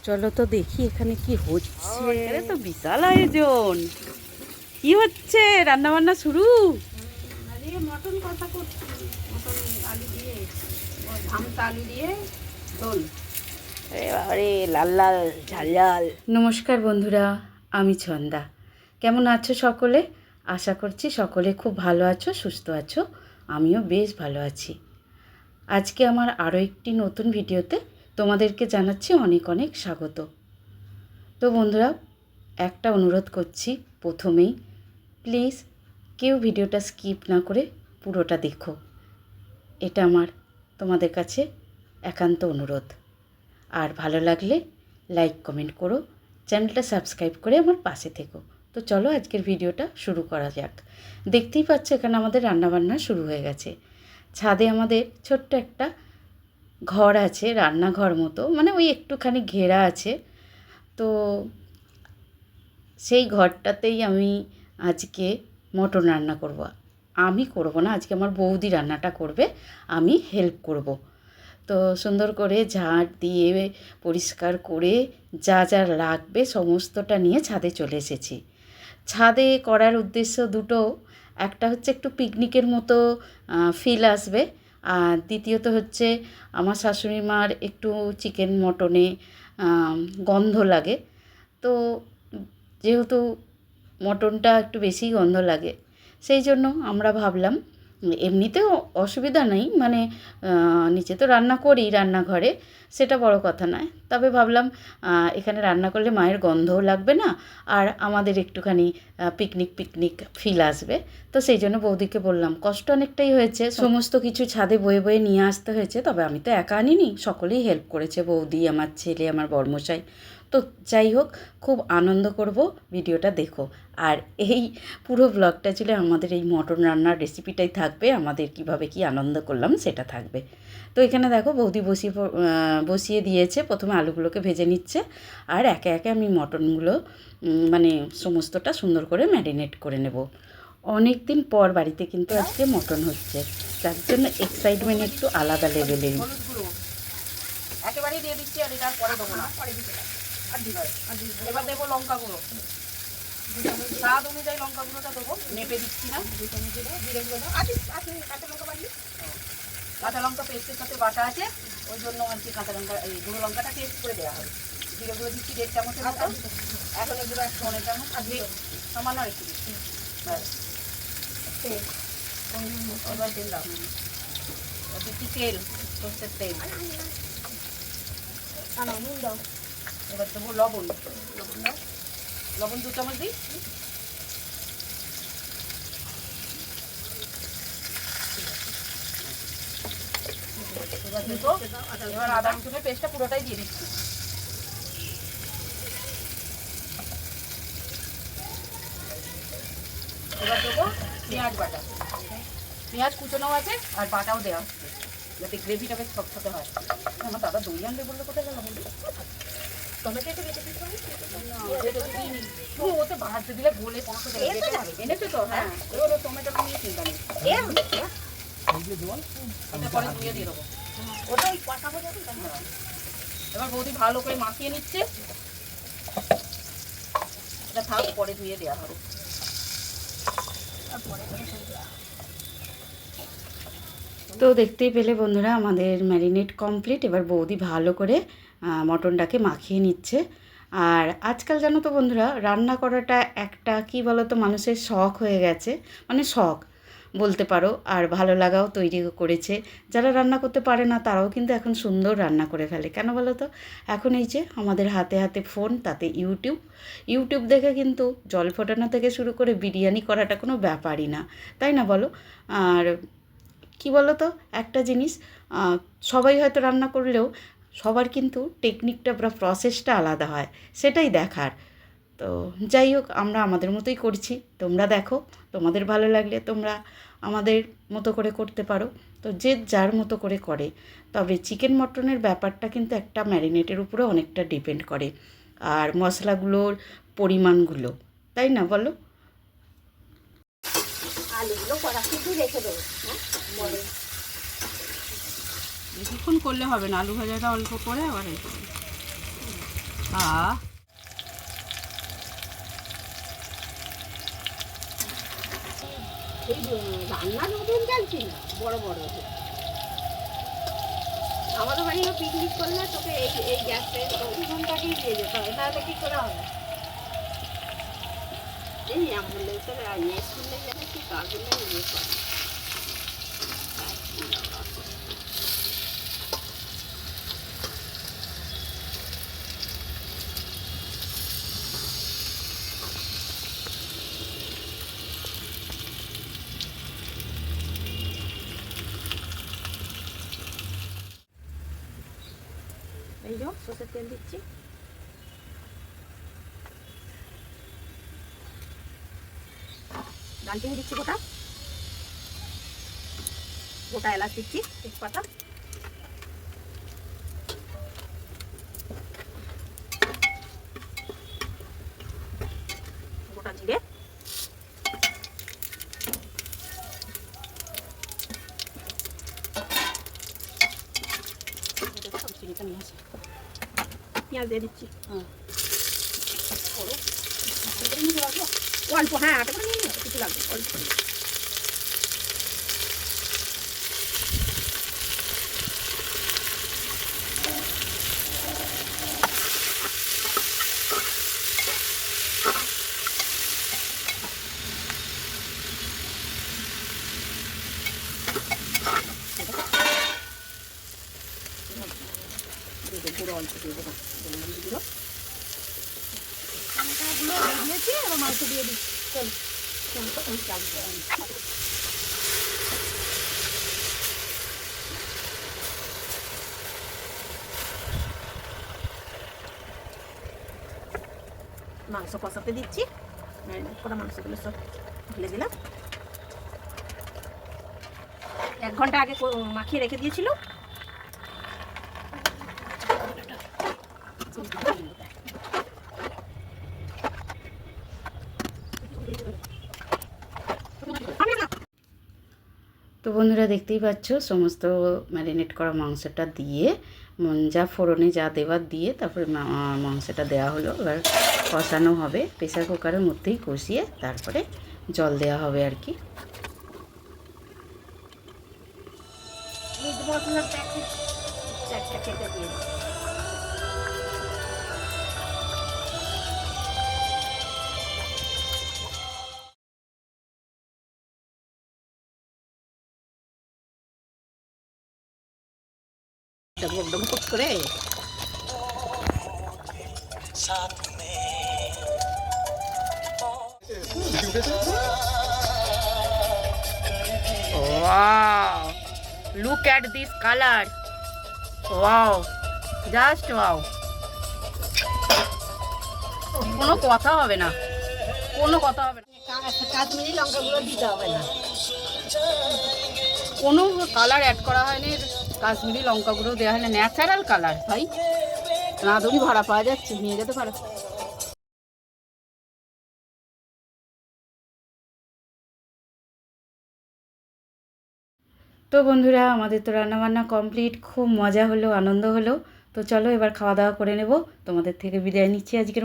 চলো তো দেখি এখানে কি হচ্ছে। এখানে তো বিশাল আয়োজন। কি হচ্ছে? রান্না বান্না শুরু? মটন কষা করছি, মটন আলু দিয়ে, ভামতা আলু দিয়ে ঝোল। আরে বাবারে, লাল লাল ঝাল ঝাল। নমস্কার বন্ধুরা, আমি ছন্দা। কেমন আছো সকলে? আশা করছি সকলে খুব ভালো আছো, সুস্থ আছো। আমিও বেশ ভালো আছি। আজকে আমার আরও একটি নতুন ভিডিওতে তোমাদেরকে জানাচ্ছি অনেক অনেক স্বাগত। তো বন্ধুরা, একটা অনুরোধ করছি প্রথমেই, প্লিজ কেউ ভিডিওটা স্কিপ না করে পুরোটা দেখো। এটা আমার তোমাদের কাছে একান্ত অনুরোধ। আর ভালো লাগলে লাইক কমেন্ট করো, চ্যানেলটা সাবস্ক্রাইব করে আমার পাশে থেকো। তো চলো আজকের ভিডিওটা শুরু করা যাক। দেখতেই পাচ্ছ এখানে আমাদের রান্নাবান্না শুরু হয়ে গেছে। ছাদে আমাদের ছোট্ট একটা ঘর আছে, রান্নাঘর মতো, মানে ওই একটুখানি ঘেরা আছে। তো সেই ঘরটাতেই আমি আজকে মটন রান্না করব। আমি করব না, আজকে আমার বৌদি রান্নাটা করবে, আমি হেল্প করব। তো সুন্দর করে ঝাঁট দিয়ে পরিষ্কার করে যা যা লাগবে সমস্তটা নিয়ে ছাদে চলে এসেছি। ছাদে করার উদ্দেশ্য দুটো, একটা হচ্ছে একটু পিকনিকের মতো ফিল আসবে, আর দ্বিতীয়ত হচ্ছে আমার শাশুড়ি মার একটু চিকেন মটনে গন্ধ লাগে। তো যেহেতু মটনটা একটু বেশি গন্ধ লাগে, সেই জন্য আমরা ভাবলাম, এমনিতেও অসুবিধা নেই, মানে নিচে তো রান্না করি রান্নাঘরে, সেটা বড় কথা নয়। তবে ভাবলাম এখানে রান্না করলে মায়ের গন্ধও লাগবে না, আর আমাদের একটুখানি পিকনিক পিকনিক ফিল আসবে। তো সেই জন্য বৌদিকে বললাম, কষ্ট অনেকটাই হয়েছে, সমস্ত কিছু ছাদে বয়ে বয়ে নিয়ে আসতে হয়েছে। তবে আমি তো একা আনিনি, সকলেই হেল্প করেছে, বৌদি, আমার ছেলে, আমার বর্মশাই। তো যাই হোক, খুব আনন্দ করব, ভিডিওটা দেখো। আর এই পুরো ব্লগটা ছিল আমাদের এই মটন রান্নার রেসিপিটাই থাকবে, আমাদের কিভাবে কি আনন্দ করলাম সেটা থাকবে। তো এখানে দেখো বৌদি বসিয়ে দিয়েছে, প্রথমে আলুগুলোকে ভেজে নিচ্ছে, আর একে একে আমি মটনগুলো মানে সমস্তটা সুন্দর করে ম্যারিনেট করে নেব। অনেক দিন পর বাড়িতে কিন্তু আজকে মটন হচ্ছে, তার জন্য এক্সাইটমেন্ট একটু আলাদা লেভেলের। একেবারেই দিয়ে দিচ্ছি, আর এটা পরে দেবো না। এবার দেবো লঙ্কা গুঁড়ো, স্বাদ অনুযায়ী লঙ্কা গুঁড়োটা দেবো, নেপে দিচ্ছি না। কাঁচা লঙ্কা পেস্টের সাথে বাটা আছে, ওই জন্য আর কি কাঁচা লঙ্কা, এই গুঁড়ো লঙ্কাটা টেস্ট করে দেওয়া হবে। জিরে গুঁড়ো দিচ্ছি 1.5 চামচের মতো, এখন এগুলো 1 চামচ, আর সামান্য একটু দিচ্ছি। এবার তেল দাও, দিচ্ছি তেল, সর্ষের তেল। এবার দেবো লবণ, লবণ 2 চামচ দিই। এবার আদা রসুনের পেস্টটা পুরোটাই দিয়ে দিচ্ছি। এবার দেবো পেঁয়াজ বাটা, পেঁয়াজ কুচোনোও আছে আর বাটাও দেওয়া হচ্ছে, যাতে গ্রেভিটা বেশ ছকছকে হয়। আমার দাদা দই আনবে বললে, কোথায় গেল বলতে? টমেটো একটু বেটে দিতে হবে, ওতে ভাজতে দিলে গলে কোনো এনেছো তো? হ্যাঁ, এবার টমেটো নিয়ে চিন্তা নেই, এটা পরে ধুয়ে দিয়ে দেবো। ওটাই কষাবো যখন। এবার বৌদি ভালো করে মাখিয়ে নিচ্ছে, এটা থাক, পরে ধুয়ে দেওয়া হবে। তো দেখতেই পেলে বন্ধুরা, আমাদের ম্যারিনেট কমপ্লিট। এবার বৌদি ভালো করে মটনটাকে মাখিয়ে নিচ্ছে। আর আজকাল জানো তো বন্ধুরা, রান্না করাটা একটা কী বলো তো, মানুষের শখ হয়ে গেছে, মানে শখ বলতে পারো, আর ভালো লাগাও তৈরি করেছে। যারা রান্না করতে পারে না তারাও কিন্তু এখন সুন্দর রান্না করে ফেলে। কেন বলো তো? এখন এই যে আমাদের হাতে হাতে ফোন, তাতে ইউটিউব দেখে কিন্তু জল ফোটানো থেকে শুরু করে বিরিয়ানি করাটা কোনো ব্যাপারই না, তাই না বলো? আর কি বলো তো, একটা জিনিস, সবাই হয়তো রান্না করলেও সবার কিন্তু টেকনিকটা বা প্রসেসটা আলাদা হয়, সেটাই দেখার। তো যাই হোক, আমরা আমাদের মতোই করছি, তোমরা দেখো, তোমাদের ভালো লাগলে তোমরা আমাদের মতো করে করতে পারো। তো যে যার মতো করে করে। তবে চিকেন মটনের ব্যাপারটা কিন্তু একটা ম্যারিনেটের উপরে অনেকটা ডিপেন্ড করে, আর মশলাগুলোর পরিমাণগুলো, তাই না বলো? আলুগুলো কড়া কিন্তু রেখে দেবো, হ্যাঁ, বেশিক্ষণ করলে হবে না, আলু ভাজাটা অল্প করে আবার রেখে দেবো। হ্যাঁ এই রান্নার উঠোন জানছি না, বড় বড় আমাদের বাড়িও পিকনিক করলে তোকে এই এই গ্যাসে উঠোনটাকেই দিয়ে যেতে হবে, তাহলে কি করে হবে? এই অ্যাম্বুলেন্সের ইয়ে শুনলে যেন কি কাজগুলো ইয়ে করে। এই যে সর্ষের তেল দিচ্ছি, দারচিনি দিচ্ছি গোটা, গোটা এলাচ দিচ্ছি, তেজপাতা, গোটা জিরে, পেঁয়াজ দিয়ে দিচ্ছি, অল্প, হ্যাঁ আটা করে নিয়ে কিছু লাগবে অল্প। পুরো অল্প দিয়ে দেবো গুঁড়ো, টমেটোগুলো দিয়ে দিয়েছি, এবার মাংস দিয়ে দিচ্ছি। মাংস কষাতে দিচ্ছি, ম্যারিনেট করা মাংসগুলো সব ঢেলে দিলাম। 1 ঘন্টা আগে মাখিয়ে রেখে দিয়েছিল। তো বন্ধুরা দেখতেই পাচ্ছ সমস্ত ম্যারিনেট করা মাংসটা দিয়ে যা ফোড়নে যা দেওয়ার দিয়ে তারপরে মাংসটা দেওয়া হলো। এবার কষানো হবে, প্রেসার কুকারের মধ্যেই কষিয়ে তারপরে জল দেওয়া হবে আর কি। একদম কুক করে Wow! Look at this color. Wow! Just wow! কোনো কথা হবে না, কোনো কথা হবে না। কাশ্মীরি লঙ্কা গুঁড়ো দিতে হবে না, কোনো কালার অ্যাড করা হয়নি, কাশ্মীরি লঙ্কা গুঁড়ো দেওয়া হয় না, ন্যাচারাল কালার ভাই। রাঁধুনি ভাড়া পাওয়া যাচ্ছে, নিয়ে যেতে পারো। তো বন্ধুরা আমাদের তো রান্নাবান্না কমপ্লিট, খুব মজা হলো, আনন্দ হলো। তো চলো এবার খাওয়া দাওয়া করে নেব, তোমাদের থেকে বিদায় নিচ্ছি আজকের।